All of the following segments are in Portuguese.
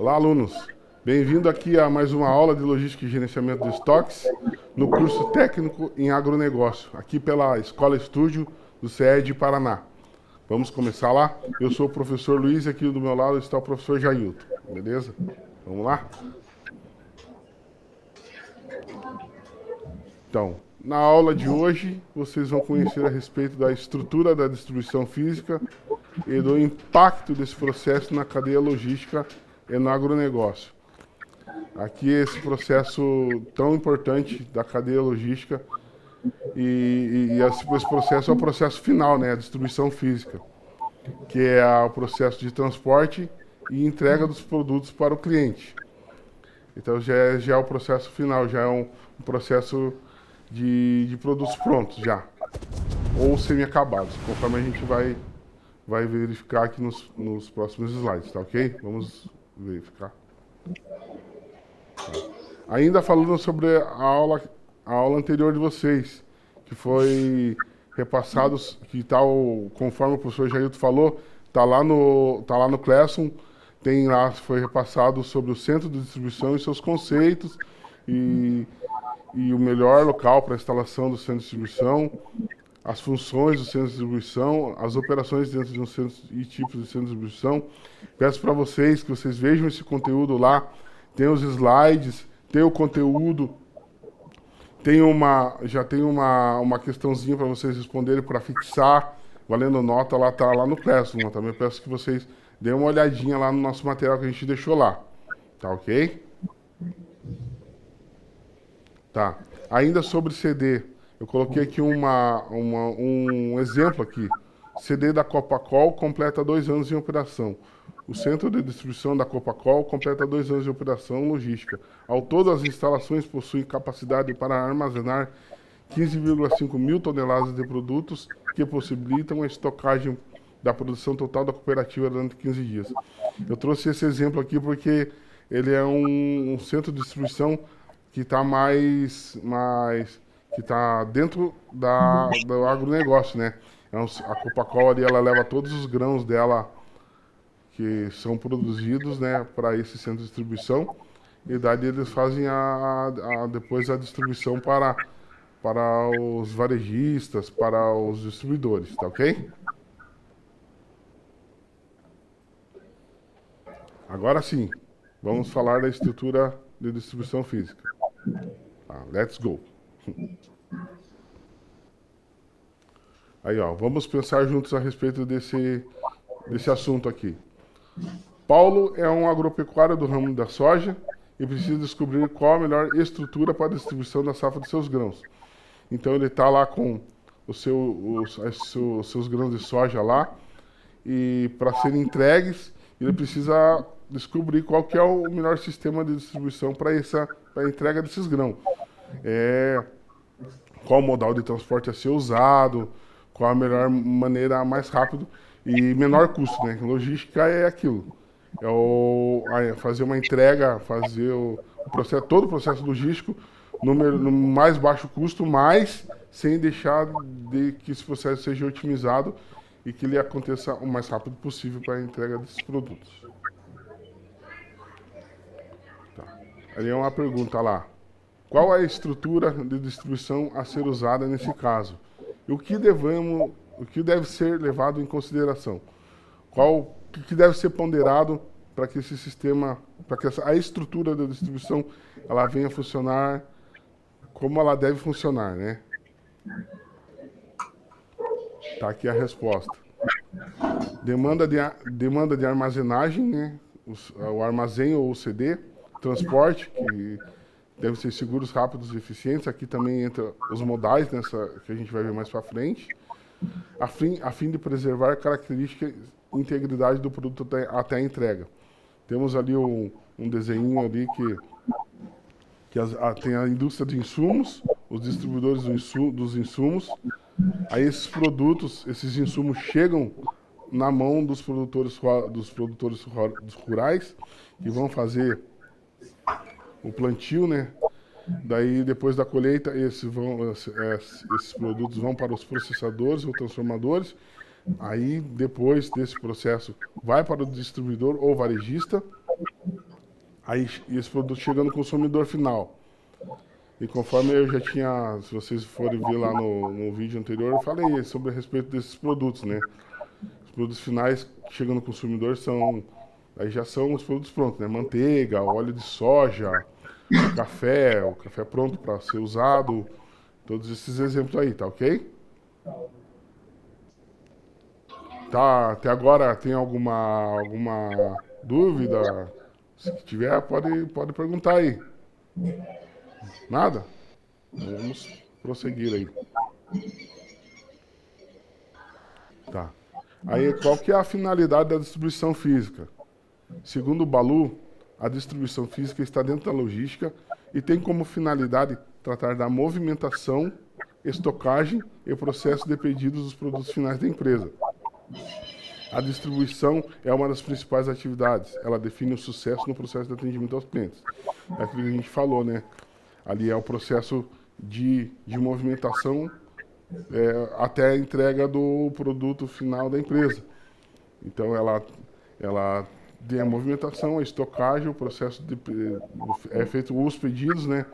Olá, alunos. Bem-vindo aqui a mais uma aula de Logística e Gerenciamento de Estoques no curso técnico em agronegócio, aqui pela Escola Estúdio do CEE Paraná. Vamos começar lá? Eu sou o professor Luiz e aqui do meu lado está o professor Jailton, beleza? Vamos lá? Então, na aula de hoje, vocês vão conhecer a respeito da estrutura da distribuição física e do impacto desse processo na cadeia logística e no agronegócio. Aqui esse processo tão importante da cadeia logística e esse processo é o processo final, né, a distribuição física, que é o processo de transporte e entrega dos produtos para o cliente. Então já é o processo final, já é um processo de produtos prontos já, ou semi-acabados, conforme a gente vai verificar aqui nos próximos slides, tá ok? Vamos verificar. Ainda falando sobre a aula anterior de vocês, que foi repassado, que tal, conforme o professor Jailton falou, tá lá no Classroom, tem lá, foi repassado sobre o centro de distribuição e seus conceitos, e o melhor local para a instalação do centro de distribuição, as funções do centro de distribuição, as operações dentro de um centro e tipos de centro de distribuição. Peço para vocês que vocês vejam esse conteúdo lá, tem os slides, tem o conteúdo, já tem uma questãozinha para vocês responderem para fixar, valendo nota, lá tá lá no Classroom. Também peço que vocês deem uma olhadinha lá no nosso material que a gente deixou lá. Tá ok? Tá. Ainda sobre CD, eu coloquei aqui um exemplo aqui. CD da Copacol completa 2 anos em operação. O centro de distribuição da Copacol completa 2 anos de operação logística. Ao todo, as instalações possuem capacidade para armazenar 15,5 mil toneladas de produtos que possibilitam a estocagem da produção total da cooperativa durante 15 dias. Eu trouxe esse exemplo aqui porque ele é um centro de distribuição que está que está dentro do agronegócio, né? A Copacol ali, ela leva todos os grãos dela que são produzidos, né, para esse centro de distribuição, e daí eles fazem depois a distribuição para os varejistas, para os distribuidores, tá ok? Agora sim, vamos falar da estrutura de distribuição física. Let's go. Aí, ó, vamos pensar juntos a respeito desse assunto aqui. Paulo é um agropecuário do ramo da soja e precisa descobrir qual a melhor estrutura para a distribuição da safra de seus grãos. Então ele está lá com os seus grãos de soja lá, e para serem entregues, ele precisa descobrir qual que é o melhor sistema de distribuição para a entrega desses grãos. Qual modal de transporte a ser usado, qual a melhor maneira mais rápido e menor custo, né? Logística é aquilo. Fazer uma entrega, fazer todo o processo logístico no mais baixo custo, mas sem deixar de que esse processo seja otimizado e que ele aconteça o mais rápido possível para a entrega desses produtos. Tá. Ali é uma pergunta lá. Qual é a estrutura de distribuição a ser usada nesse caso? E o que deve ser levado em consideração? O que deve ser ponderado para que esse sistema, para que a estrutura da distribuição, ela venha funcionar como ela deve funcionar, né? Tá aqui a resposta. Demanda de armazenagem, né? O armazém ou o CD, transporte, que devem ser seguros, rápidos e eficientes. Aqui também entra os modais, que a gente vai ver mais para frente, a fim de preservar características e integridade do produto até a entrega. Temos ali um desenho ali que tem a indústria de insumos, os distribuidores dos insumos. Aí esses insumos chegam na mão dos produtores rurais, que vão fazer o plantio, né? Daí, depois da colheita, esses produtos vão para os processadores ou transformadores. Aí, depois desse processo, vai para o distribuidor ou varejista. Aí esse produto chega no consumidor final. E conforme eu já tinha, se vocês forem ver lá no vídeo anterior, eu falei sobre a respeito desses produtos, né? Os produtos finais que chegam no consumidor aí já são os produtos prontos, né? Manteiga, óleo de soja, o café pronto para ser usado, todos esses exemplos aí, tá ok? Tá, até agora tem alguma dúvida? Se tiver, pode perguntar aí. Nada? Vamos prosseguir aí. Tá. Aí, qual que é a finalidade da distribuição física? Segundo o Balu, a distribuição física está dentro da logística e tem como finalidade tratar da movimentação, estocagem e processo de pedidos dos produtos finais da empresa. A distribuição é uma das principais atividades. Ela define o sucesso no processo de atendimento aos clientes. É aquilo que a gente falou, né? Ali é o processo de movimentação até a entrega do produto final da empresa. Então, ela tem a movimentação, a estocagem, o processo é feito os pedidos, né?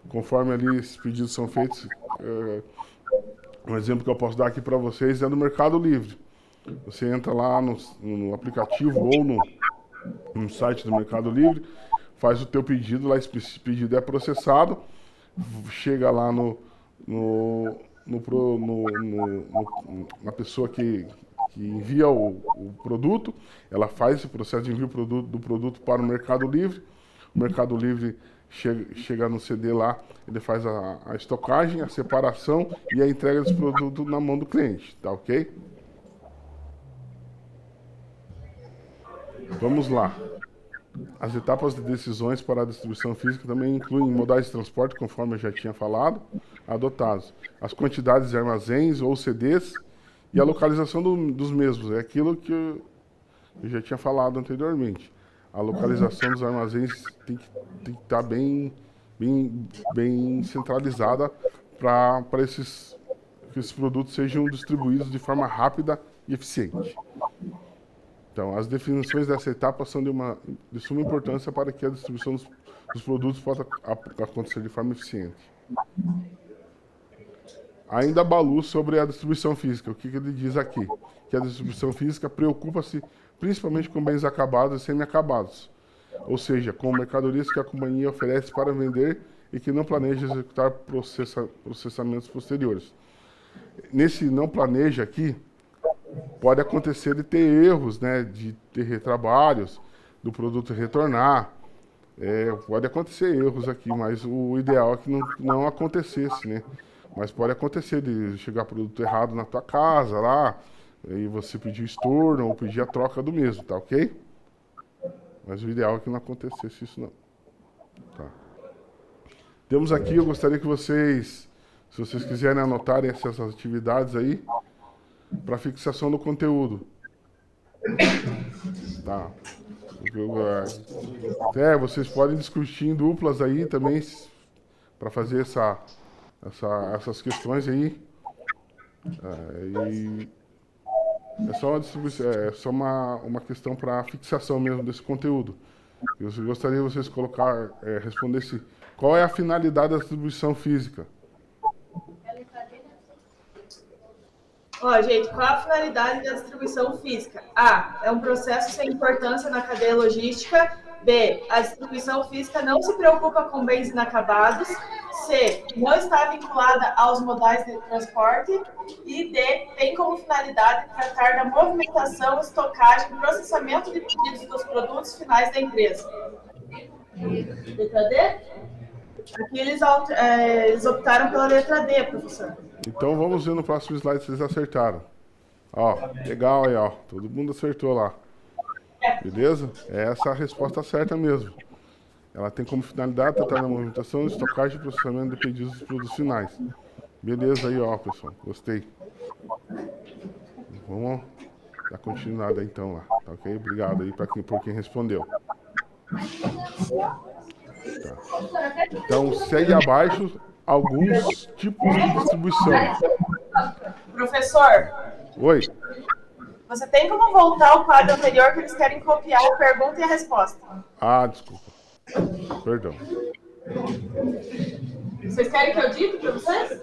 Conforme ali esses pedidos são feitos, um exemplo que eu posso dar aqui para vocês é no Mercado Livre. Você entra lá no aplicativo ou no site do Mercado Livre, faz o teu pedido, lá esse pedido é processado, chega lá na pessoa que envia o produto, ela faz esse processo de envio do produto para o Mercado Livre. O Mercado Livre chega no CD lá, ele faz a estocagem, a separação e a entrega desse produto na mão do cliente, tá ok? Vamos lá. As etapas de decisões para a distribuição física também incluem modais de transporte, conforme eu já tinha falado, adotados. As quantidades de armazéns ou CDs e a localização dos mesmos. É aquilo que eu já tinha falado anteriormente. A localização dos armazéns tem que estar bem centralizada para que esses produtos sejam distribuídos de forma rápida e eficiente. Então, as definições dessa etapa são de suma importância para que a distribuição dos produtos possa acontecer de forma eficiente. Ainda Balu sobre a distribuição física. O que ele diz aqui? Que a distribuição física preocupa-se principalmente com bens acabados e semi-acabados, ou seja, com mercadorias que a companhia oferece para vender e que não planeja executar processamentos posteriores. Nesse não planeja aqui, pode acontecer de ter erros, né, de ter retrabalhos, do produto retornar. Pode acontecer erros aqui, mas o ideal é que não acontecesse, né? Mas pode acontecer de chegar produto errado na tua casa lá, e você pedir estorno ou pedir a troca do mesmo, tá ok? Mas o ideal é que não acontecesse isso não. Tá. Temos aqui, eu gostaria que vocês, se vocês quiserem anotarem essas atividades aí, para fixação do conteúdo. Tá. Vocês podem discutir em duplas aí também, para fazer essas questões aí. É só uma questão para fixação mesmo desse conteúdo. Eu gostaria de vocês respondesse qual é a finalidade da distribuição física. Gente, qual a finalidade da distribuição física? A. É um processo sem importância na cadeia logística. B. A distribuição física não se preocupa com bens inacabados. C. Não está vinculada aos modais de transporte. E D. Tem como finalidade tratar da movimentação, estocagem e processamento de pedidos dos produtos finais da empresa. Letra D? Aqui eles optaram pela letra D, professor. Então vamos ver no próximo slide se vocês acertaram. Ó, legal aí, ó. Todo mundo acertou lá. Beleza? Essa é a resposta certa mesmo. Ela tem como finalidade tratar da movimentação, estocagem e processamento de pedidos dos produtos finais. Beleza aí, ó, pessoal. Gostei. Vamos dar continuidade aí então lá. Tá ok? Obrigado aí por quem respondeu. Tá. Então segue abaixo alguns tipos de distribuição. Professor. Oi. Você tem como voltar ao quadro anterior que eles querem copiar a pergunta e a resposta? Ah, desculpa. Perdão. Vocês querem que eu diga para vocês?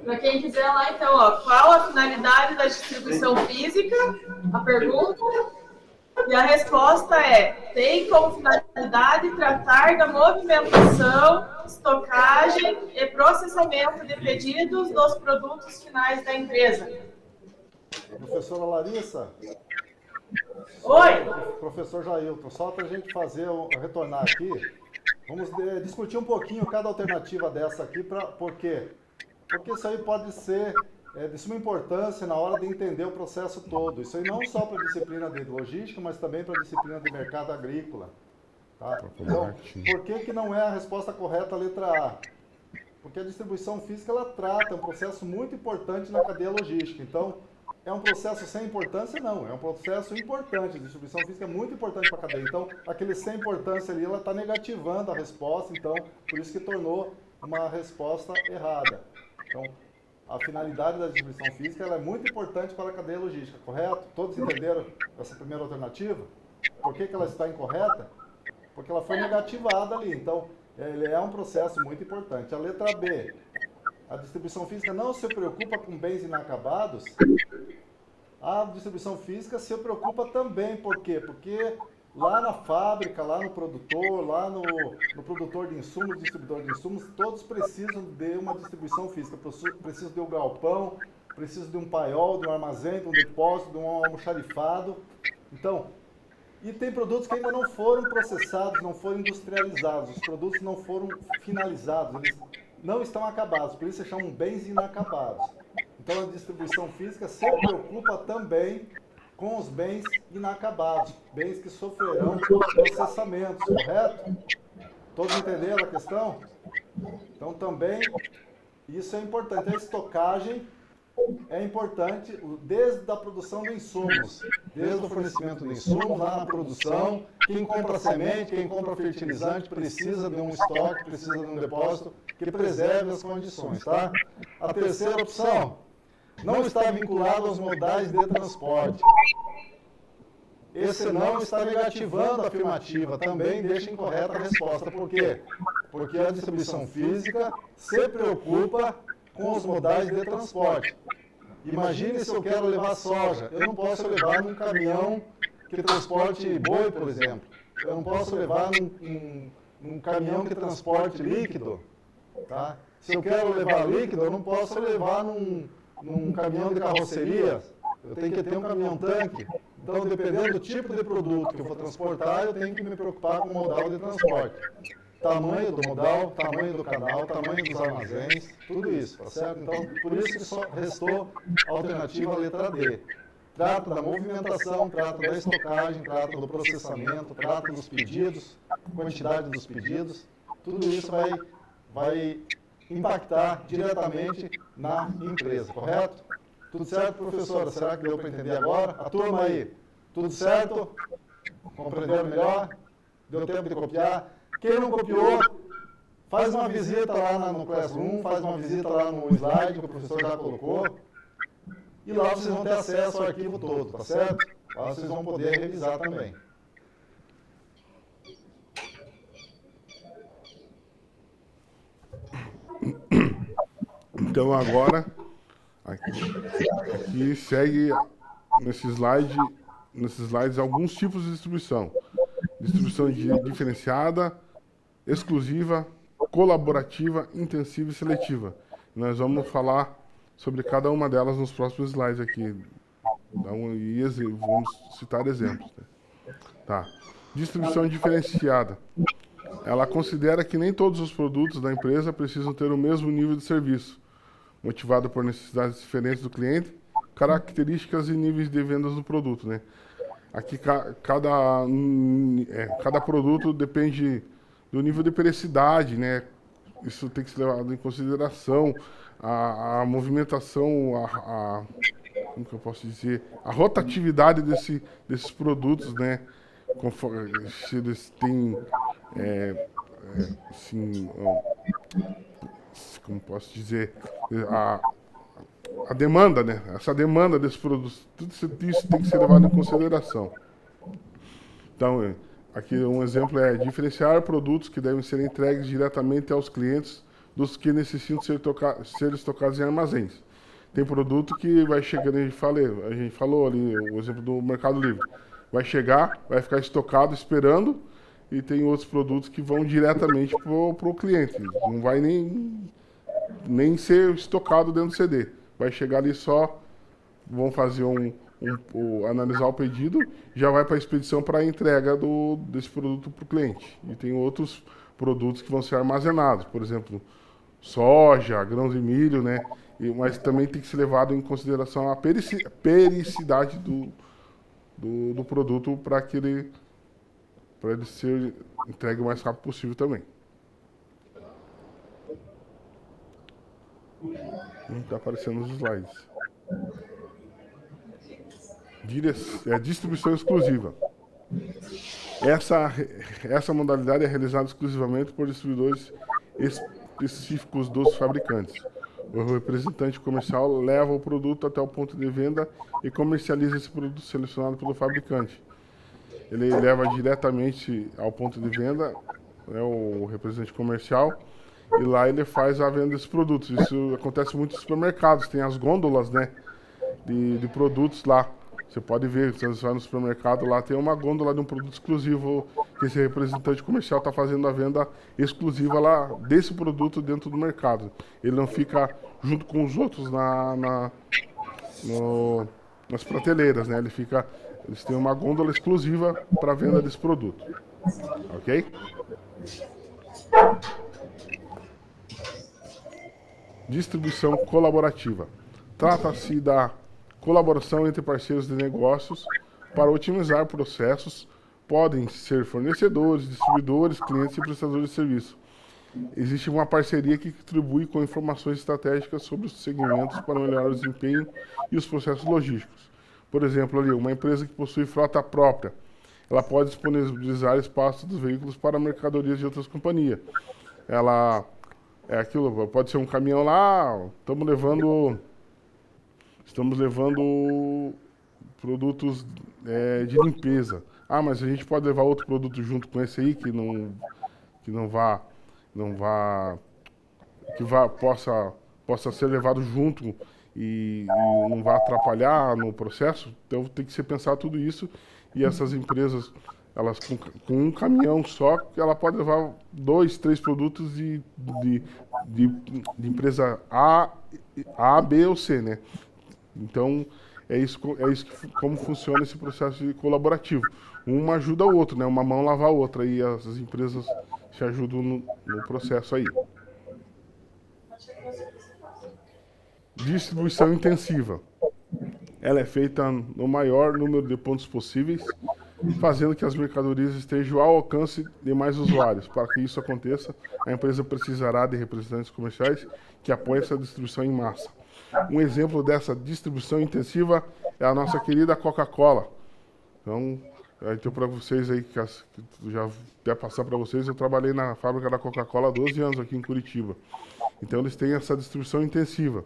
Para quem quiser lá, então, ó, qual a finalidade da distribuição física? A pergunta. E a resposta é: tem como finalidade tratar da movimentação, estocagem e processamento de pedidos dos produtos finais da empresa. Professora Larissa. Oi. Professor Jailton, só para a gente retornar aqui, vamos discutir um pouquinho cada alternativa dessa aqui, por quê? Porque isso aí pode ser de suma importância na hora de entender o processo todo. Isso aí não só para a disciplina de logística, mas também para a disciplina de mercado agrícola. Tá? Então, por que não é a resposta correta a letra A? Porque a distribuição física, ela trata um processo muito importante na cadeia logística. Então, é um processo sem importância? Não, é um processo importante. A distribuição física é muito importante para a cadeia. Então, aquele sem importância ali, ela está negativando a resposta. Então, por isso que tornou uma resposta errada. Então, a finalidade da distribuição física ela é muito importante para a cadeia logística, correto? Todos entenderam essa primeira alternativa? Por que ela está incorreta? Porque ela foi negativada ali. Então, ele é um processo muito importante. A letra B. A distribuição física não se preocupa com bens inacabados. A distribuição física se preocupa também. Por quê? Porque lá na fábrica, lá no produtor, lá no produtor de insumos, distribuidor de insumos, todos precisam de uma distribuição física. Precisam de um galpão, precisam de um paiol, de um armazém, de um depósito, de um almoxarifado. Então, e tem produtos que ainda não foram processados, não foram industrializados, os produtos não foram finalizados, eles não estão acabados, por isso se chamam bens inacabados. Então a distribuição física se preocupa também com os bens inacabados, bens que sofrerão processamentos, correto? Todos entenderam a questão? Então também isso é importante. A estocagem é importante desde a produção de insumos, desde o fornecimento de insumos, lá na produção. Quem compra semente, quem compra fertilizante precisa de um estoque, precisa de um depósito que preserve as condições, tá? A terceira opção não está vinculado aos modais de transporte. Esse não está negativando a afirmativa, também deixa incorreta a resposta. Por quê? Porque a distribuição física se preocupa com os modais de transporte. Imagine se eu quero levar soja, eu não posso levar num caminhão que transporte boi, por exemplo. Eu não posso levar num caminhão que transporte líquido. Tá? Se eu quero levar líquido, eu não posso levar num caminhão de carroceria. Eu tenho que ter um caminhão-tanque. Então, dependendo do tipo de produto que eu for transportar, eu tenho que me preocupar com o modal de transporte. Tamanho do modal, tamanho do canal, tamanho dos armazéns, tudo isso, tá certo? Então, por isso que só restou a alternativa letra D. Trata da movimentação, trata da estocagem, trata do processamento, trata dos pedidos, quantidade dos pedidos, tudo isso vai impactar diretamente na empresa, correto? Tudo certo, professora? Será que deu para entender agora? A turma aí, tudo certo? Compreenderam melhor? Deu tempo de copiar? Quem não copiou, faz uma visita lá no Classroom, faz uma visita lá no slide que o professor já colocou. E lá vocês vão ter acesso ao arquivo todo, tá certo? Lá vocês vão poder revisar também. Então agora, aqui segue nesses slides alguns tipos de distribuição. Distribuição diferenciada, exclusiva, colaborativa, intensiva e seletiva. Nós vamos falar sobre cada uma delas nos próximos slides aqui. E vamos citar exemplos. Tá. Distribuição diferenciada. Ela considera que nem todos os produtos da empresa precisam ter o mesmo nível de serviço, motivado por necessidades diferentes do cliente, características e níveis de vendas do produto, né? Aqui cada produto depende do nível de periodicidade, né? Isso tem que ser levado em consideração. A movimentação, como que eu posso dizer? A rotatividade desses produtos, né? Conforme, se eles têm, como posso dizer, a, a demanda, né? Essa demanda desses produtos, tudo isso tem que ser levado em consideração. Então, aqui um exemplo é diferenciar produtos que devem ser entregues diretamente aos clientes dos que necessitam ser estocados em armazéns. Tem produto que vai chegando, a gente falou ali, o exemplo do Mercado Livre. Vai chegar, vai ficar estocado esperando, e tem outros produtos que vão diretamente para o cliente. Não vai nem ser estocado dentro do CD. Vai chegar ali só, vão fazer analisar o pedido, já vai para a expedição para a entrega desse produto para o cliente. E tem outros produtos que vão ser armazenados, por exemplo, soja, grãos de milho, né? Mas também tem que ser levado em consideração a periodicidade do produto para ele ser entregue o mais rápido possível também. Não está aparecendo nos slides. Distribuição exclusiva. Essa modalidade é realizada exclusivamente por distribuidores específicos dos fabricantes. O representante comercial leva o produto até o ponto de venda e comercializa esse produto selecionado pelo fabricante. Ele leva diretamente ao ponto de venda, né, o representante comercial, e lá ele faz a venda desses produtos. Isso acontece muito nos supermercados, tem as gôndolas, né, de produtos lá. Você pode ver, se você vai no supermercado, lá tem uma gôndola de um produto exclusivo, que esse representante comercial está fazendo a venda exclusiva lá desse produto dentro do mercado. Ele não fica junto com os outros nas prateleiras, né? Eles têm uma gôndola exclusiva para venda desse produto. Ok? Distribuição colaborativa. Trata-se da colaboração entre parceiros de negócios para otimizar processos. Podem ser fornecedores, distribuidores, clientes e prestadores de serviço. Existe uma parceria que contribui com informações estratégicas sobre os segmentos para melhorar o desempenho e os processos logísticos. Por exemplo, ali, uma empresa que possui frota própria, ela pode disponibilizar espaços dos veículos para mercadorias de outras companhias. Ela pode ser um caminhão lá, estamos levando produtos de limpeza. Ah, mas a gente pode levar outro produto junto com esse aí que possa ser levado junto e não vai atrapalhar no processo. Então tem que se pensar tudo isso, e essas empresas, elas com um caminhão só, ela pode levar 2, 3 produtos de empresa A, B ou C, né? Então como funciona esse processo colaborativo. Uma ajuda a outra, né? Uma mão lava a outra, e as empresas se ajudam no processo aí. Distribuição intensiva. Ela é feita no maior número de pontos possíveis, fazendo que as mercadorias estejam ao alcance de mais usuários. Para que isso aconteça, a empresa precisará de representantes comerciais que apoiem essa distribuição em massa. Um exemplo dessa distribuição intensiva é a nossa querida Coca-Cola. Então para vocês aí, que já até passar para vocês, eu trabalhei na fábrica da Coca-Cola há 12 anos aqui em Curitiba. Então eles têm essa distribuição intensiva.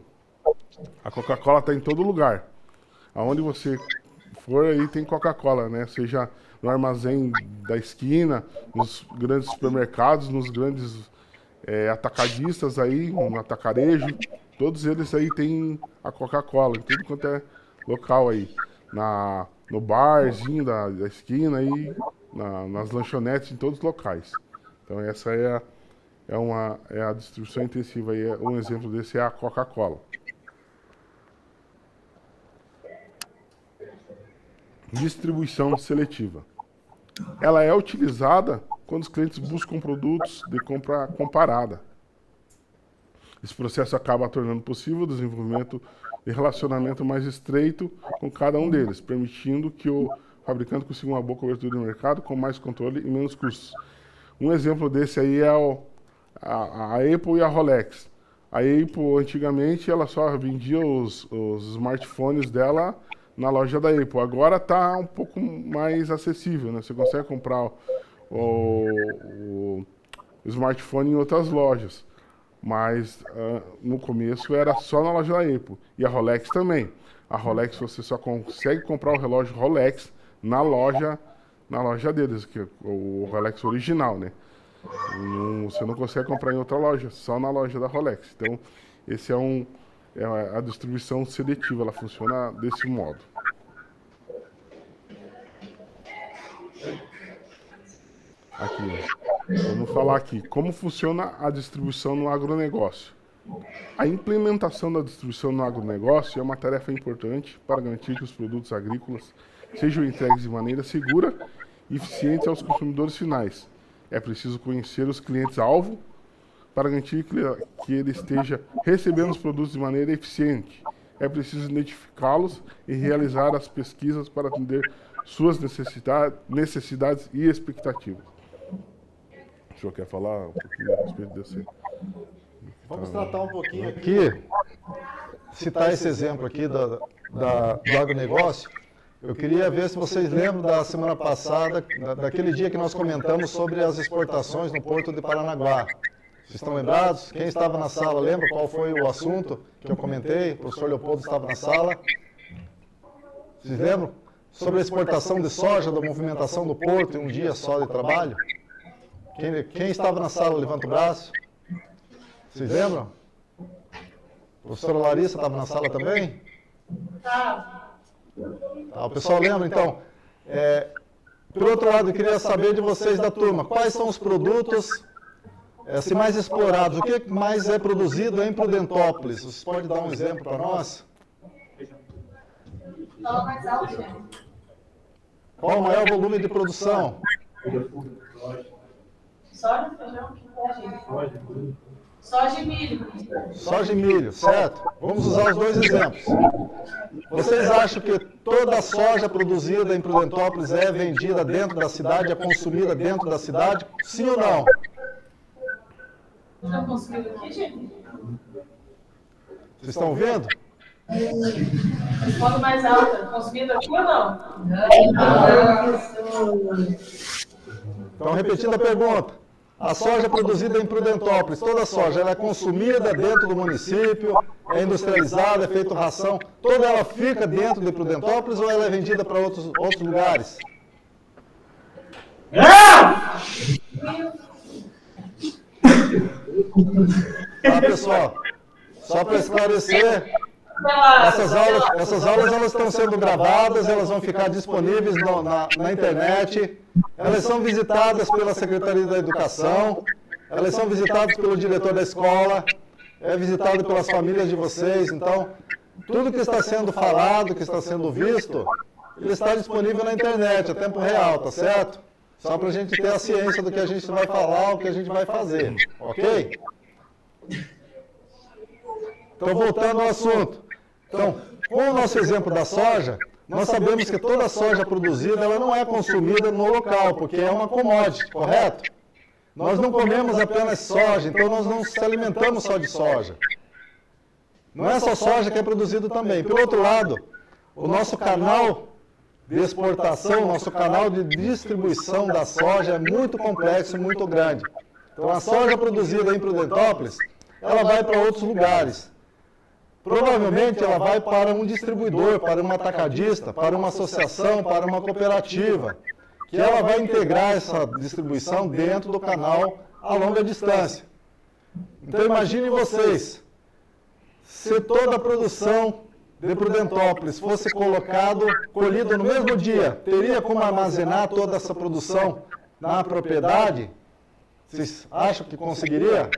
A Coca-Cola está em todo lugar. Aonde você for aí tem Coca-Cola, né? Seja no armazém da esquina, nos grandes supermercados, nos grandes atacadistas aí, no atacarejo, todos eles aí tem a Coca-Cola, em tudo quanto é local aí. No barzinho da esquina aí, nas lanchonetes, em todos os locais. Então essa é a distribuição intensiva aí. Um exemplo desse é a Coca-Cola. Distribuição seletiva. Ela é utilizada quando os clientes buscam produtos de compra comparada. Esse processo acaba tornando possível o desenvolvimento de relacionamento mais estreito com cada um deles, permitindo que o fabricante consiga uma boa cobertura do mercado com mais controle e menos custos. Um exemplo desse aí é a Apple e a Rolex. A Apple, antigamente, ela só vendia os smartphones dela na loja da Apple. Agora está um pouco mais acessível, né? Você consegue comprar o smartphone em outras lojas. Mas no começo era só na loja da Apple. E a Rolex também. A Rolex você só consegue comprar o relógio Rolex na loja deles, que é o Rolex original, né? Você não consegue comprar em outra loja, só na loja da Rolex. Então, esse é a distribuição seletiva, ela funciona desse modo. Aqui, vamos falar aqui, como funciona a distribuição no agronegócio. A implementação da distribuição no agronegócio é uma tarefa importante para garantir que os produtos agrícolas sejam entregues de maneira segura e eficiente aos consumidores finais. É preciso conhecer os clientes-alvo para garantir que ele esteja recebendo os produtos de maneira eficiente. É preciso identificá-los e realizar as pesquisas para atender suas necessidades e expectativas. O senhor quer falar um pouquinho a respeito desse? Vamos tratar um pouquinho aqui, citar esse exemplo aqui do agronegócio. Eu queria ver se vocês lembram da semana passada, daquele dia que nós comentamos sobre as exportações no Porto de Paranaguá. Vocês estão lembrados? Quem estava na sala lembra qual foi o assunto que eu comentei? O professor Leopoldo estava na sala. Vocês lembram? Sobre a exportação de soja, da movimentação do porto em um dia só de trabalho? Quem estava na sala, levanta o braço. Vocês lembram? A professora Larissa estava na sala também? O pessoal lembra, então? Por outro lado, eu queria saber de vocês da turma, quais são os produtos assim, mais explorados? O que mais é produzido em Prudentópolis? Vocês podem dar um exemplo para nós? Qual o maior volume de produção? Soja, feijão, soja e milho. Soja e milho, certo? Vamos usar os dois exemplos. Vocês acham que toda a soja produzida em Prudentópolis é vendida dentro da cidade, é consumida dentro da cidade? Sim ou não? Não consumida aqui, gente? Vocês estão ouvindo? Responde mais alta. Consumida aqui ou não? Então, repetindo a pergunta. A soja produzida em Prudentópolis, toda a soja, ela é consumida dentro do município, é industrializada, é feita ração, toda ela fica dentro de Prudentópolis ou ela é vendida para outros lugares? Pessoal, só para esclarecer, essas aulas elas estão sendo gravadas, elas vão ficar disponíveis na internet, elas são visitadas pela Secretaria da Educação, elas são visitadas pelo diretor da escola, é visitado pelas famílias de vocês, então, tudo que está sendo falado, que está sendo visto, ele está disponível na internet, a tempo real, tá certo? Só para a gente ter a ciência do que a gente vai falar, o que a gente vai fazer, ok? Então, voltando ao assunto. Então, com o nosso exemplo da soja, nós sabemos que toda a soja produzida ela não é consumida no local, porque é uma commodity, correto? Nós não comemos apenas soja, então nós não se alimentamos só de soja. Não é só soja que é produzido também. Pelo outro lado, o nosso canal de exportação, nosso canal de distribuição da soja é muito complexo, muito grande. Então, a soja produzida em Prudentópolis, ela vai para outros lugares. Provavelmente ela vai para um distribuidor, para um atacadista, para uma associação, para uma cooperativa, que ela vai integrar essa distribuição dentro do canal a longa distância. Então imaginem vocês, se toda a produção de Prudentópolis fosse colhida no mesmo dia, teria como armazenar toda essa produção na propriedade? Vocês acham que conseguiria?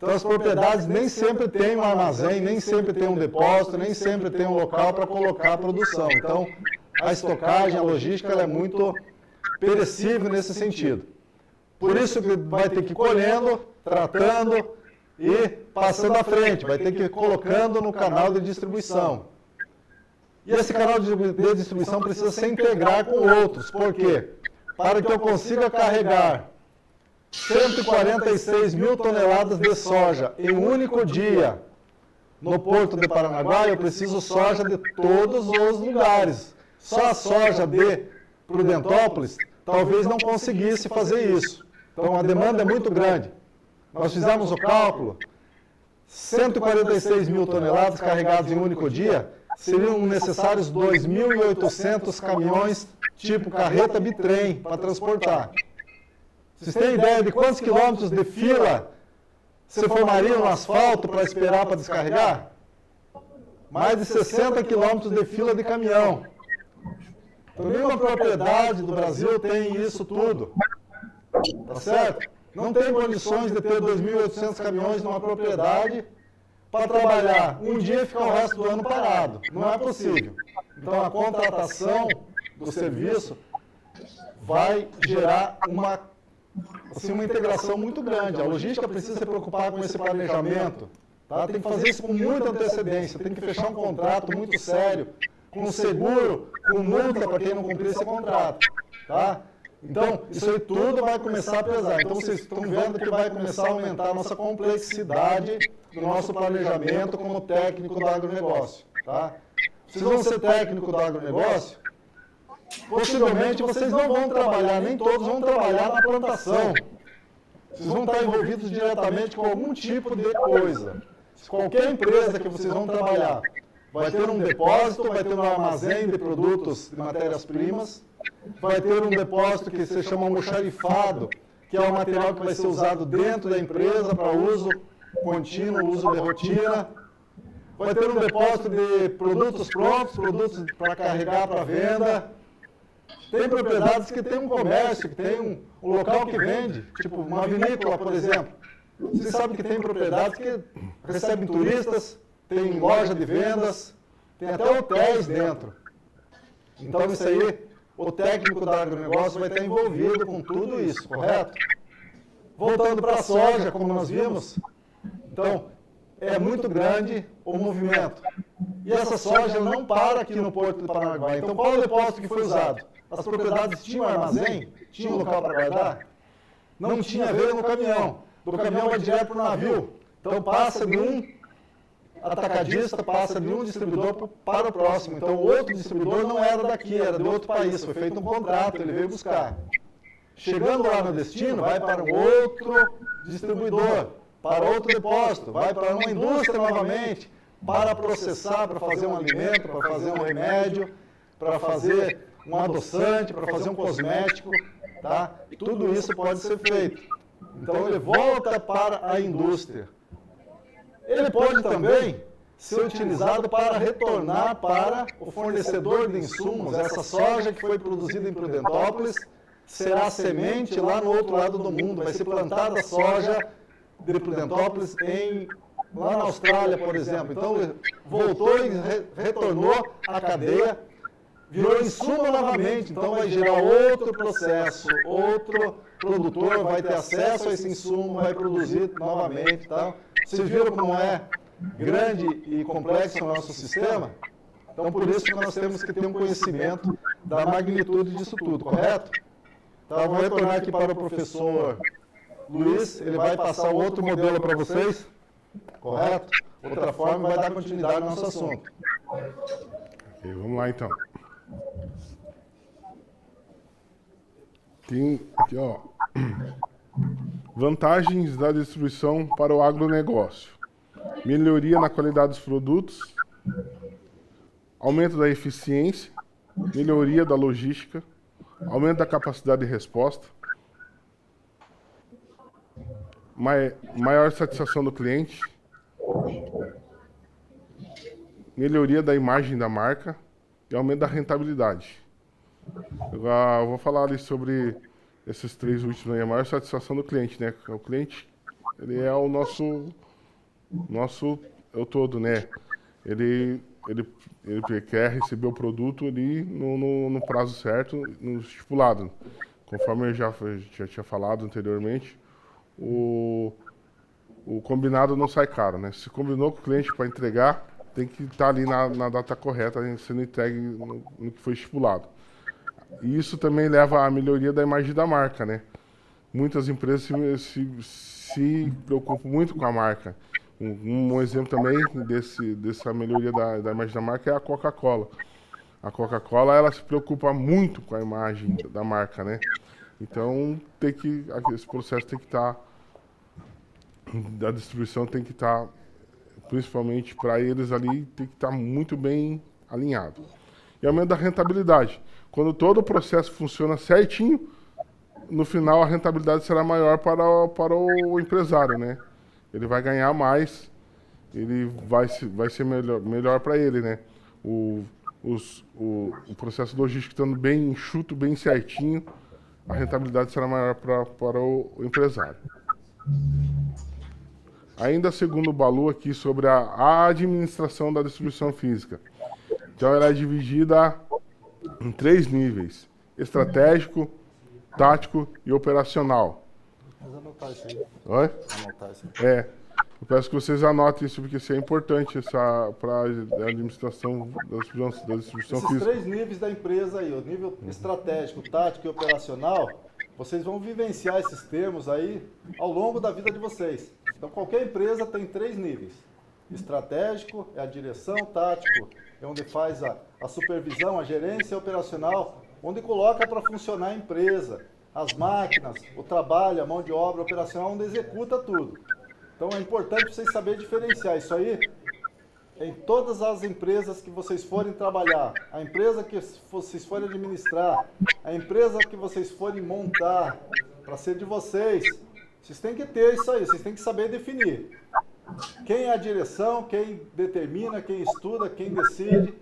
Então, as propriedades nem sempre têm um armazém, nem sempre tem um depósito, nem sempre tem um local para colocar a produção. Então, a estocagem, a logística, ela é muito perecível nesse sentido. Por isso que vai ter que ir colhendo, tratando e passando à frente, vai ter que ir colocando no canal de distribuição. E esse canal de distribuição precisa se integrar com outros. Por quê? Para que eu consiga carregar 146 mil toneladas de soja em um único dia no Porto de Paranaguá, eu preciso soja de todos os lugares. Só a soja de Prudentópolis talvez não conseguisse fazer isso. Então a demanda é muito grande. nós fizemos o cálculo, 146 mil toneladas carregadas em um único dia, seriam necessários 2.800 caminhões tipo carreta bitrem para transportar. Vocês têm ideia de quantos quilômetros de fila se formariam no asfalto para esperar para descarregar? Mais de 60 quilômetros de fila de caminhão. Então, nenhuma propriedade do Brasil tem isso tudo. Tá certo? Não tem condições de ter 2.800 caminhões numa propriedade para trabalhar um dia e ficar o resto do ano parado. Não é possível. Então, a contratação do serviço vai gerar uma integração muito grande. A logística precisa se preocupar com esse planejamento. Tá? Tem que fazer isso com muita antecedência, tem que fechar um contrato muito sério, com seguro, com multa para quem não cumprir esse contrato. Tá? Então, isso aí tudo vai começar a pesar. Então, vocês estão vendo que vai começar a aumentar a nossa complexidade do nosso planejamento como técnico do agronegócio. Tá? Vocês vão ser técnico do agronegócio? Possivelmente vocês não vão trabalhar, nem todos vão trabalhar na plantação. Vocês vão estar envolvidos diretamente com algum tipo de coisa. Qualquer empresa que vocês vão trabalhar vai ter um depósito, vai ter um armazém de produtos, de matérias-primas, vai ter um depósito que se chama almoxarifado, que é o material que vai ser usado dentro da empresa para uso contínuo, uso de rotina. Vai ter um depósito de produtos prontos, produtos para carregar para venda. Tem propriedades que tem um comércio, que tem um local que vende, tipo uma vinícola, por exemplo. Vocês sabem que tem propriedades que recebem turistas, tem loja de vendas, tem até hotéis dentro. Então, isso aí, o técnico do agronegócio vai estar envolvido com tudo isso, correto? Voltando para a soja, como nós vimos, então, é muito grande o movimento. E essa soja não para aqui no Porto de Paranaguá. Então, qual é o depósito que foi usado? As propriedades tinham armazém? Tinham local para guardar? Não tinha, veio no caminhão. Do caminhão vai direto para o navio. Então, passa de um atacadista, passa de um distribuidor para o próximo. Então, o outro distribuidor não era daqui, era de outro país. Foi feito um contrato, ele veio buscar. Chegando lá no destino, vai para um outro distribuidor, para outro depósito, vai para uma indústria novamente, para processar, para fazer um alimento, para fazer um remédio, para fazer um adoçante, para fazer um cosmético, tá? Tudo isso pode ser feito. Então, ele volta para a indústria. Ele pode também ser utilizado para retornar para o fornecedor de insumos. Essa soja que foi produzida em Prudentópolis será semente lá no outro lado do mundo. Vai ser plantada soja de Prudentópolis lá na Austrália, por exemplo. Então, ele voltou e retornou à cadeia, virou insumo novamente, então vai gerar outro processo, outro produtor vai ter acesso a esse insumo, vai produzir novamente. Tá? Vocês viram como é grande e complexo o nosso sistema? Então, por isso que nós temos que ter um conhecimento da magnitude disso tudo, correto? Então, eu vou retornar aqui para o professor Luiz, ele vai passar outro modelo para vocês, correto? Outra forma, vai dar continuidade ao nosso assunto. Ok, vamos lá então. Tem aqui, ó, vantagens da distribuição para o agronegócio. Melhoria na qualidade dos produtos, aumento da eficiência, melhoria da logística, aumento da capacidade de resposta, maior satisfação do cliente, melhoria da imagem da marca e aumento da rentabilidade. Eu vou falar ali sobre esses três últimos aí, a maior satisfação do cliente, né? O cliente, ele é o nosso é o todo, né? Ele quer receber o produto ali no prazo certo, no estipulado. Conforme eu já tinha falado anteriormente, o combinado não sai caro, né? Se combinou com o cliente para entregar, tem que estar ali na data correta, sendo entregue no que foi estipulado. E isso também leva à melhoria da imagem da marca, né? Muitas empresas se preocupam muito com a marca. Um exemplo também dessa melhoria da imagem da marca é a Coca-Cola. A Coca-Cola, ela se preocupa muito com a imagem da marca, né? Então, esse processo tem que estar da distribuição tem que estar, principalmente para eles ali, tem que estar muito bem alinhado. E aumento da rentabilidade. Quando todo o processo funciona certinho, no final a rentabilidade será maior para o empresário, né? Ele vai ganhar mais, ele vai ser melhor para ele, né? O processo logístico estando bem enxuto, bem certinho, a rentabilidade será maior para o empresário. Ainda segundo o Balu aqui sobre a administração da distribuição física. Então ela é dividida em 3 níveis: estratégico, tático e operacional. Mas anotar isso aí. Oi? Anotar isso aí. Eu peço que vocês anotem isso, porque isso é importante para a administração da distribuição Esses física. 3 níveis da empresa aí, o nível estratégico, tático e operacional, vocês vão vivenciar esses termos aí ao longo da vida de vocês. Então, qualquer empresa tem 3 níveis. Estratégico é a direção, tático é onde faz a supervisão, a gerência operacional, onde coloca para funcionar a empresa, as máquinas, o trabalho, a mão de obra operacional, onde executa tudo. Então, é importante vocês saberem diferenciar isso aí em todas as empresas que vocês forem trabalhar, a empresa que vocês forem administrar, a empresa que vocês forem montar para ser de vocês. Vocês têm que ter isso aí, vocês têm que saber definir. Quem é a direção, quem determina, quem estuda, quem decide,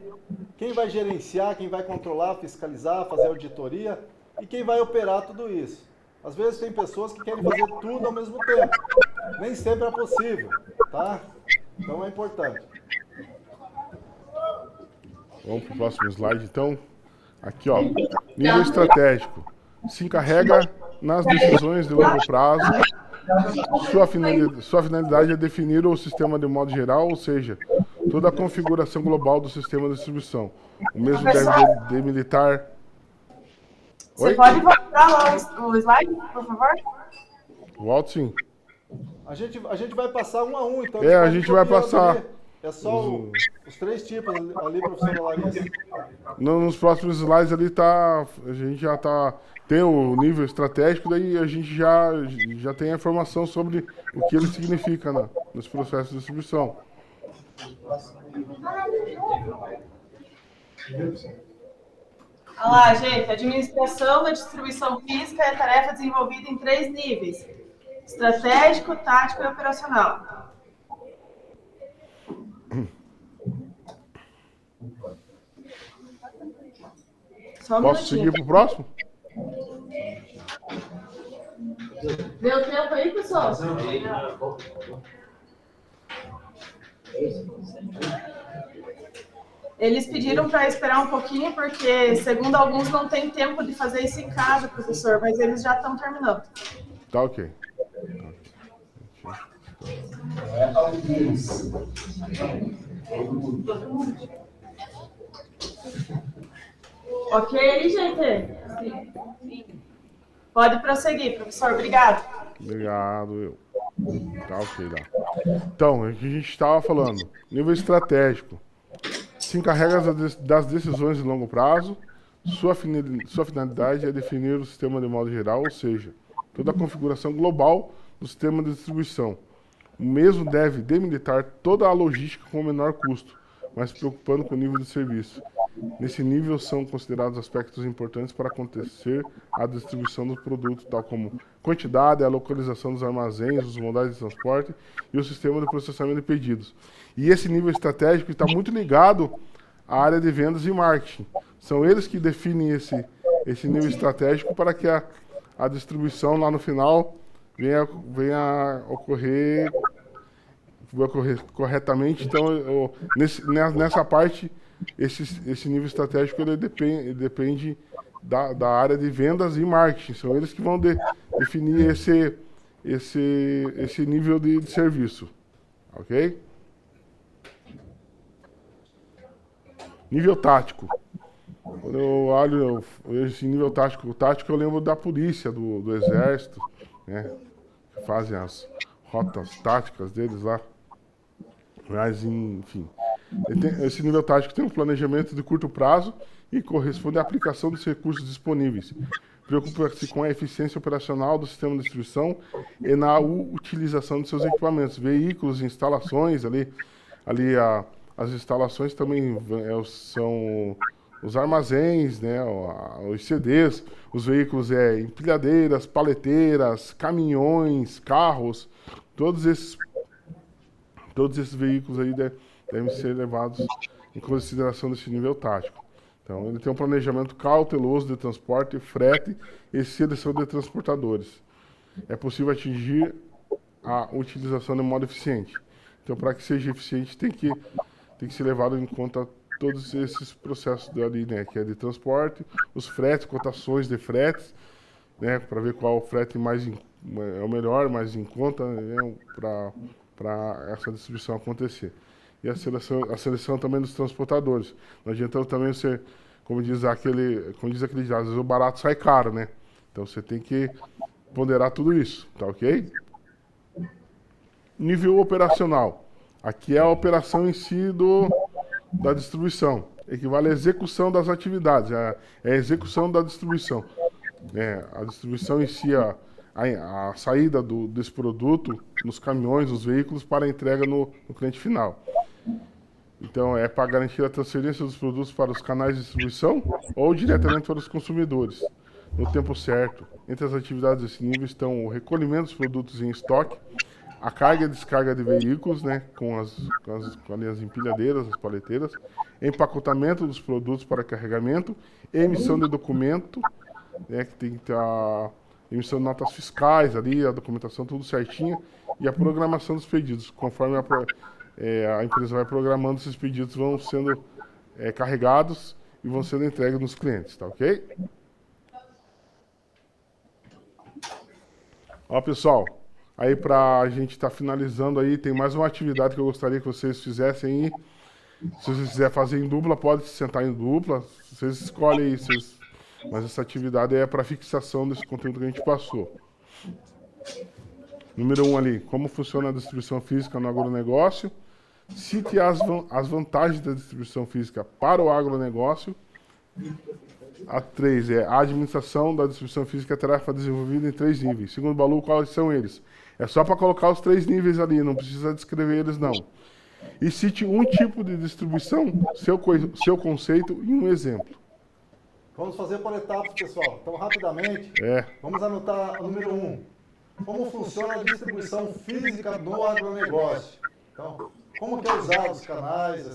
quem vai gerenciar, quem vai controlar, fiscalizar, fazer auditoria e quem vai operar tudo isso. Às vezes tem pessoas que querem fazer tudo ao mesmo tempo. Nem sempre é possível, tá? Então é importante. Vamos para o próximo slide, então. Aqui, ó. Nível estratégico. Se encarrega nas decisões de longo prazo. Sua finalidade é definir o sistema de modo geral, ou seja, toda a configuração global do sistema de distribuição. O mesmo deve delimitar... Você pode voltar lá o slide, por favor? Volto, sim. A gente vai passar um a um, então. A gente vai passar. É só os 3 tipos ali, professora Larissa. Nos próximos slides ali a gente já tem o nível estratégico, daí a gente já tem a informação sobre o que ele significa nos processos de distribuição. Olha lá, gente, a administração da distribuição física é tarefa desenvolvida em 3 níveis: estratégico, tático e operacional. Só um Posso minutinho. seguir para o próximo? Deu tempo aí, pessoal? Eles pediram para esperar um pouquinho, porque, segundo alguns, não tem tempo de fazer isso em casa, professor, mas eles já estão terminando. Tá ok. Ok aí, gente? Pode prosseguir, professor. Obrigado. Obrigado, Tá ok lá. Então, é o que a gente estava falando. Nível estratégico. Se encarrega das decisões de longo prazo. Sua finalidade é definir o sistema de modo geral, ou seja, toda a configuração global do sistema de distribuição. O mesmo deve delimitar toda a logística com o menor custo, mas se preocupando com o nível de serviço. Nesse nível são considerados aspectos importantes para acontecer a distribuição do produto, tal como quantidade, a localização dos armazéns, os modais de transporte e o sistema de processamento de pedidos. E esse nível estratégico está muito ligado à área de vendas e marketing. São eles que definem esse nível estratégico para que a distribuição lá no final venha ocorrer corretamente. Então, nessa parte, esse nível estratégico ele depende da área de vendas e marketing. São eles que vão definir esse nível de serviço. Ok? Nível tático. Quando eu olho esse nível tático, eu lembro da polícia, do exército, né? Que fazem as rotas táticas deles lá. Mas, enfim. Esse nível tático tem um planejamento de curto prazo e corresponde à aplicação dos recursos disponíveis. Preocupa-se com a eficiência operacional do sistema de distribuição e na utilização de seus equipamentos, veículos, instalações, as instalações também são os armazéns, né, os CDs, os veículos, empilhadeiras, paleteiras, caminhões, carros, todos esses veículos aí devem ser levados em consideração desse nível tático. Então, ele tem um planejamento cauteloso de transporte, frete e seleção de transportadores. É possível atingir a utilização de modo eficiente. Então, para que seja eficiente, tem que ser levado em conta todos esses processos ali, né, que é de transporte, os fretes, cotações de fretes, né, para ver qual frete é o melhor, mais em conta, né, para essa distribuição acontecer. E a seleção também dos transportadores. Não adianta também você, como diz aquele ditado, às vezes o barato sai caro, né? Então você tem que ponderar tudo isso, tá ok? Nível operacional. Aqui é a operação em si da distribuição. Equivale à execução das atividades, é a execução da distribuição. A distribuição em si, a saída desse produto nos caminhões, nos veículos, para a entrega no cliente final. Então, é para garantir a transferência dos produtos para os canais de distribuição ou diretamente para os consumidores, no tempo certo. Entre as atividades desse nível estão o recolhimento dos produtos em estoque, a carga e descarga de veículos, né, com as empilhadeiras, as paleteiras, empacotamento dos produtos para carregamento, emissão de documento, né, que tem que ter a emissão de notas fiscais ali, a documentação tudo certinha, e a programação dos pedidos, conforme a empresa vai programando, esses pedidos vão sendo carregados e vão sendo entregues nos clientes, tá ok? Ó, pessoal, aí para a gente estar finalizando aí, tem mais uma atividade que eu gostaria que vocês fizessem aí. Se vocês quiserem fazer em dupla, pode se sentar em dupla, vocês escolhem aí, mas essa atividade é para fixação desse conteúdo que a gente passou. Número 1 ali, como funciona a distribuição física no agronegócio. Cite as vantagens da distribuição física para o agronegócio. A 3 é a administração da distribuição física, tarefa desenvolvida em 3 níveis. Segundo o Balu, quais são eles? É só para colocar os 3 níveis ali, não precisa descrever eles não. E cite um tipo de distribuição, seu conceito e um exemplo. Vamos fazer por etapas, pessoal. Então, rapidamente, vamos anotar o número 1. Como funciona a distribuição física no agronegócio? Então, como que é usado os canais,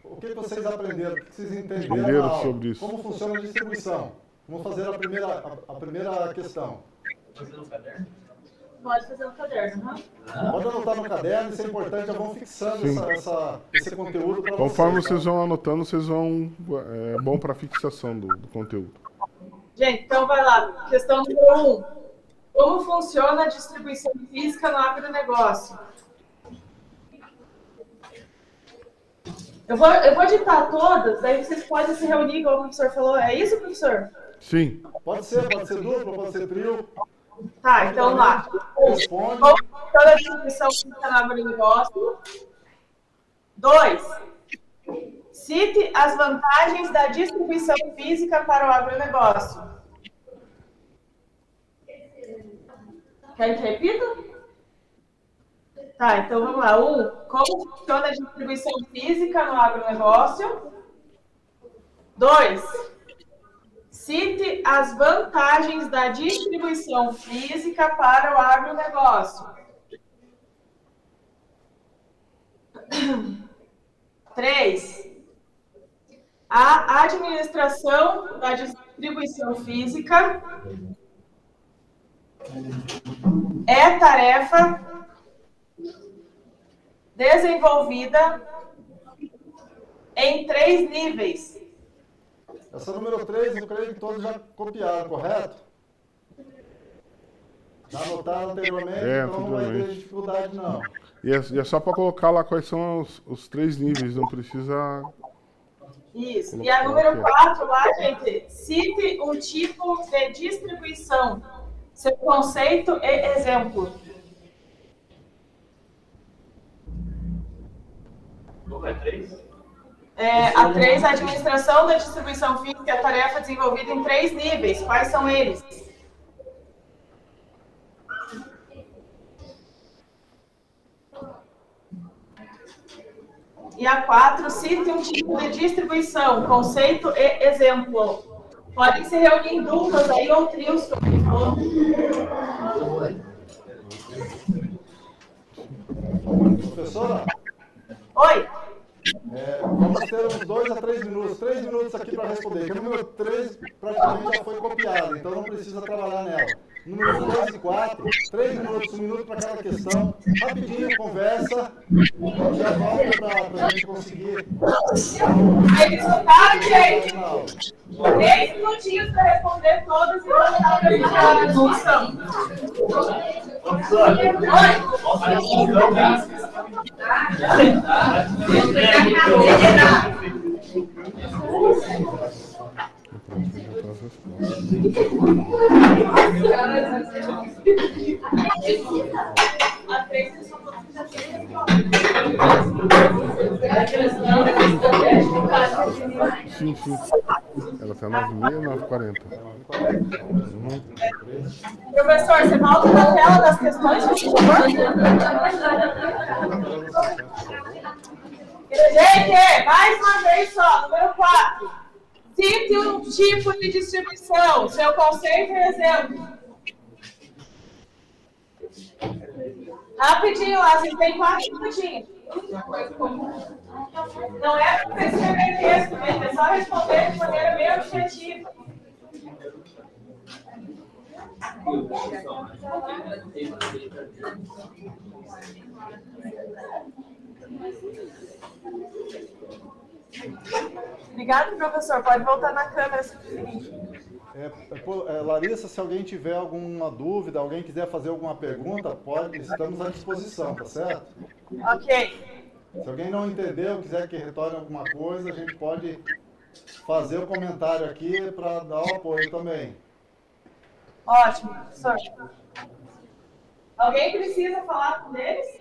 o que vocês aprenderam, o que vocês entenderam sobre isso? Como funciona a distribuição? Vamos fazer a primeira questão. Pode fazer no caderno, né? Pode anotar no caderno, isso é importante, já vão fixando esse conteúdo para vocês. Conforme vocês vão anotando, vocês vão... É bom para fixação do conteúdo. Gente, então vai lá. Questão número 1. Como funciona a distribuição física no agronegócio? Eu vou ditar todas, daí vocês podem se reunir, igual o professor falou. É isso, professor? Sim. Pode ser dupla, pode ser trio. Tá, então lá. Responde. Como funciona a distribuição física no agronegócio? 2. Cite as vantagens da distribuição física para o agronegócio. Quer que repita? Tá, então vamos lá. 1. Como funciona a distribuição física no agronegócio? 2. Cite as vantagens da distribuição física para o agronegócio. 3. A administração da distribuição física é tarefa desenvolvida em 3 níveis. Essa número 3, eu creio que todos já copiaram, correto? Já anotaram anteriormente, então não vai ter dificuldade não. E é só para colocar lá quais são os 3 níveis, não precisa... Isso. E a número 4 lá, gente, cite um tipo de distribuição, seu conceito e exemplo. Como é 3? A 3, a administração da distribuição física é a tarefa desenvolvida em 3 níveis. Quais são eles? E a 4, cite um tipo de distribuição, conceito e exemplo. Podem se reunir em duplas aí ou trios. Professora? Oi. Vamos ter uns 2 a 3 minutos. 3 minutos aqui para responder. O número 3 praticamente já foi copiado, então não precisa trabalhar nela. Números 2 e 4, 3 minutos, 1 minuto para cada questão. Rapidinho, conversa. Já volta para a gente conseguir. Aí, escutaram, gente? 3 minutinhos para responder todas e voltar para a discussão. Sim, sim. Ela tá 9h30 ou 9h40? Professor, você volta na tela das questões, por favor? Gente, mais uma vez só, número 4. Cite um tipo de distribuição, seu conceito e exemplo. Rapidinho lá, vocês têm 4 minutinhos. Não é para você escrever texto, gente, é só responder de maneira bem objetiva. Obrigado, professor. Pode voltar na câmera se preferir. Larissa, se alguém tiver alguma dúvida, alguém quiser fazer alguma pergunta, estamos à disposição, tá certo? Ok. Se alguém não entendeu, quiser que retorne alguma coisa, a gente pode fazer o comentário aqui para dar o apoio também. Ótimo, professor. Alguém precisa falar com eles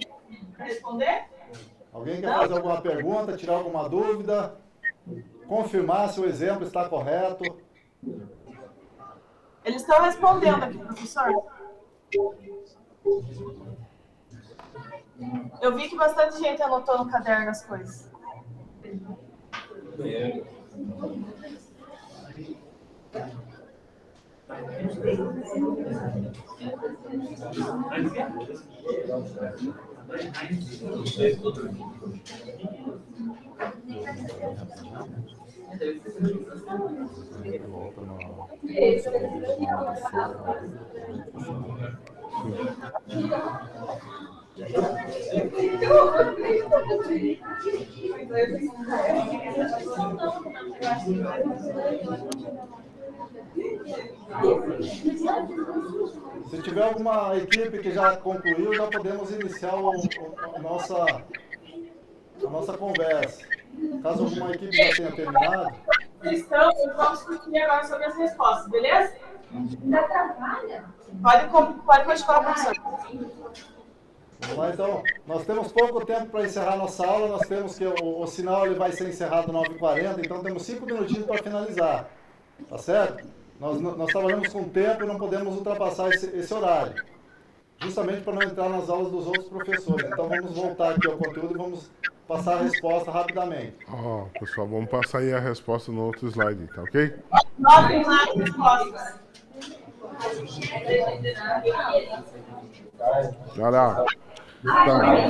para responder? Alguém quer fazer alguma pergunta, tirar alguma dúvida, confirmar se o exemplo está correto? Eles estão respondendo aqui, professor. Eu vi que bastante gente anotou no caderno as coisas. Se tiver alguma equipe que já concluiu, já podemos iniciar a nossa conversa. Caso alguma equipe já tenha terminado. Vamos discutir agora sobre as respostas, beleza? Ainda trabalha? Pode continuar, professor. Vamos lá, então. Nós temos pouco tempo para encerrar nossa aula. Nós temos que o sinal ele vai ser encerrado às 9h40, então temos 5 minutinhos para finalizar. Tá certo? Nós trabalhamos com tempo e não podemos ultrapassar esse horário. Justamente para não entrar nas aulas dos outros professores. Então vamos voltar aqui ao conteúdo e vamos passar a resposta rapidamente. Pessoal, vamos passar aí a resposta no outro slide, tá ok? 9 mais respostas. Olha lá. Tá.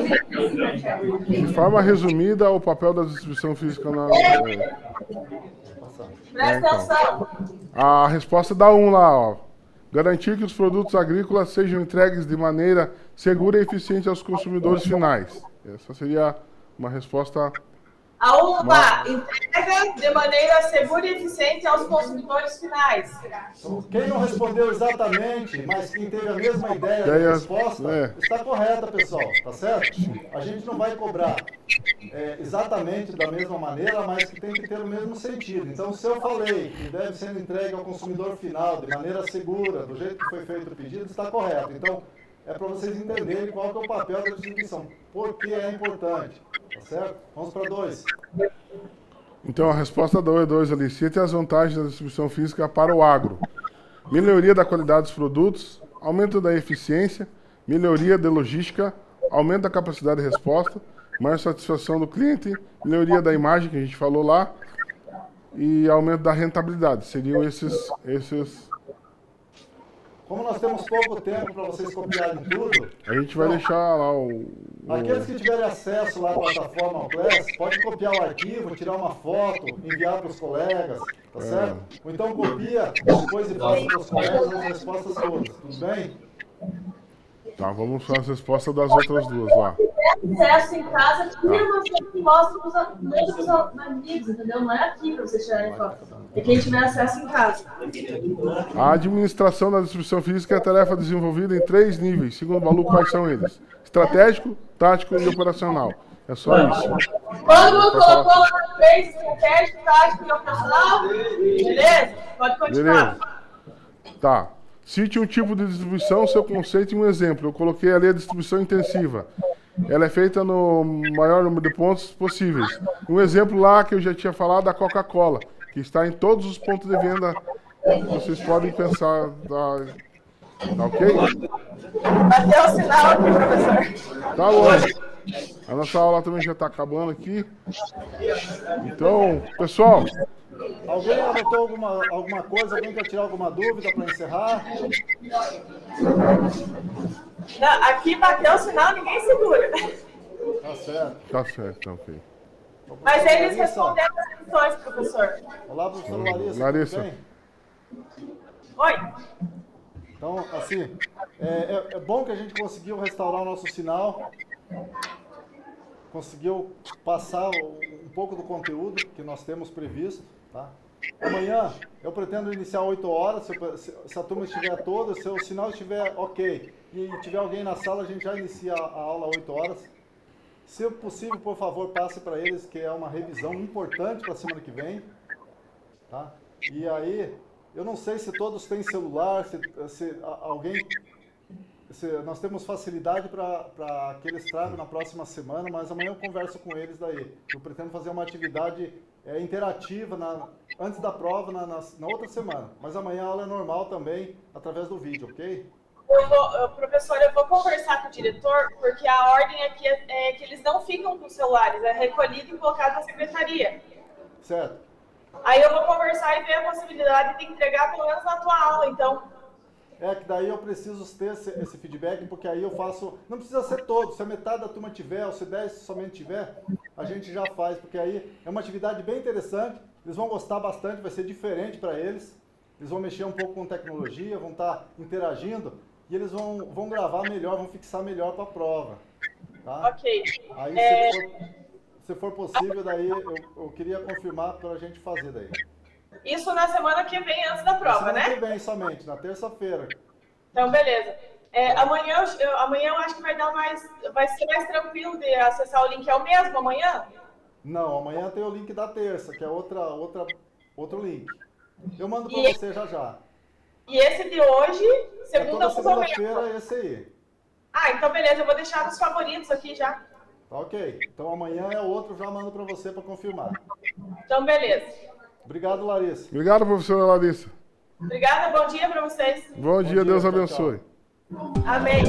De forma resumida, o papel da distribuição física na... Presta atenção. A resposta dá 1 lá, ó. Garantir que os produtos agrícolas sejam entregues de maneira segura e eficiente aos consumidores finais. Essa seria uma resposta... A 1 lá, entrega de maneira segura e eficiente aos consumidores finais. Quem não respondeu exatamente, mas quem teve a mesma ideia da resposta, está correta, pessoal, tá certo? A gente não vai cobrar exatamente da mesma maneira, mas que tem que ter o mesmo sentido. Então, se eu falei que deve ser entregue ao consumidor final de maneira segura, do jeito que foi feito o pedido, está correto. Então, é para vocês entenderem qual que é o papel da distribuição, por que é importante, tá certo? Vamos para 2. Então, a resposta da UE2 ali, cite as vantagens da distribuição física para o agro. Melhoria da qualidade dos produtos, aumento da eficiência, melhoria da logística, aumento da capacidade de resposta, maior satisfação do cliente, melhoria da imagem, que a gente falou lá, e aumento da rentabilidade. Seriam esses... Como nós temos pouco tempo para vocês copiarem tudo, A gente vai deixar lá aqueles que tiverem acesso lá à plataforma Alclass, pode copiar o arquivo, tirar uma foto, enviar para os colegas, tá certo? Ou então copia, depois e passa para os colegas as respostas todas, tudo bem? Tá, vamos para as respostas das outras duas lá. Acesso em casa, tira uma foto e mostra para os amigos, entendeu? Não é aqui para você tirar foto. É quem tiver acesso em casa. A administração da distribuição física é a tarefa desenvolvida em 3 níveis. Segundo o Balu, quais são eles? Estratégico, tático e operacional. É só isso. Quando colocou lá na 3, estratégico, tático e operacional, beleza? Pode continuar. Beleza. Tá. Cite um tipo de distribuição, seu conceito e um exemplo. Eu coloquei ali a distribuição intensiva. Ela é feita no maior número de pontos possíveis. Um exemplo lá que eu já tinha falado da Coca-Cola, que está em todos os pontos de venda que vocês podem pensar. Tá ok? Bateu o sinal aqui, professor. Tá bom. A nossa aula também já está acabando aqui. Então, pessoal, Alguém anotou alguma coisa? Alguém quer tirar alguma dúvida para encerrar? Não, aqui bateu o sinal, ninguém segura. Tá certo. tá certo, tá ok. Mas eles responderam as questões, professor. Olá, professora Larissa. Larissa. Tudo bem? Oi. Então, assim, é bom que a gente conseguiu restaurar o nosso sinal, conseguiu passar um pouco do conteúdo que nós temos previsto, tá? Amanhã eu pretendo iniciar 8 horas, se a turma estiver toda, se o sinal estiver ok e tiver alguém na sala, a gente já inicia a aula 8 horas. Se possível, por favor, passe para eles, que é uma revisão importante para a semana que vem, tá? E aí, eu não sei se todos têm celular, se alguém... nós temos facilidade para que eles tragam na próxima semana, mas amanhã eu converso com eles daí. Eu pretendo fazer uma atividade interativa antes da prova na outra semana. Mas amanhã a aula é normal também, através do vídeo, ok? Professor, eu vou conversar com o diretor, porque a ordem aqui é que eles não ficam com os celulares, é recolhido e colocado na secretaria. Certo. Aí eu vou conversar e ver a possibilidade de entregar pelo menos na tua aula, então. É que daí eu preciso ter esse feedback, porque aí eu faço... Não precisa ser todo, se a metade da turma tiver, ou se 10 somente tiver, a gente já faz, porque aí é uma atividade bem interessante, eles vão gostar bastante, vai ser diferente para eles, eles vão mexer um pouco com tecnologia, vão estar interagindo, e eles vão gravar melhor, vão fixar melhor para a prova. Tá? Ok. Aí, se for possível, daí eu queria confirmar para a gente fazer daí. Isso na semana que vem, antes da prova, né? Semana que vem somente, na terça-feira. Então, beleza. Amanhã eu acho que vai ser mais tranquilo de acessar o link. É o mesmo amanhã? Não, amanhã tem o link da terça, que é outro link. Eu mando para você já. E esse de hoje, segunda toda segunda-feira é esse aí. Ah, então beleza, eu vou deixar nos favoritos aqui já. Tá ok. Então amanhã é outro, já mando para você para confirmar. Então beleza. Obrigado, Larissa. Obrigado, professora Larissa. Obrigada, bom dia para vocês. Bom dia, Deus tchau, abençoe. tchau. Amém.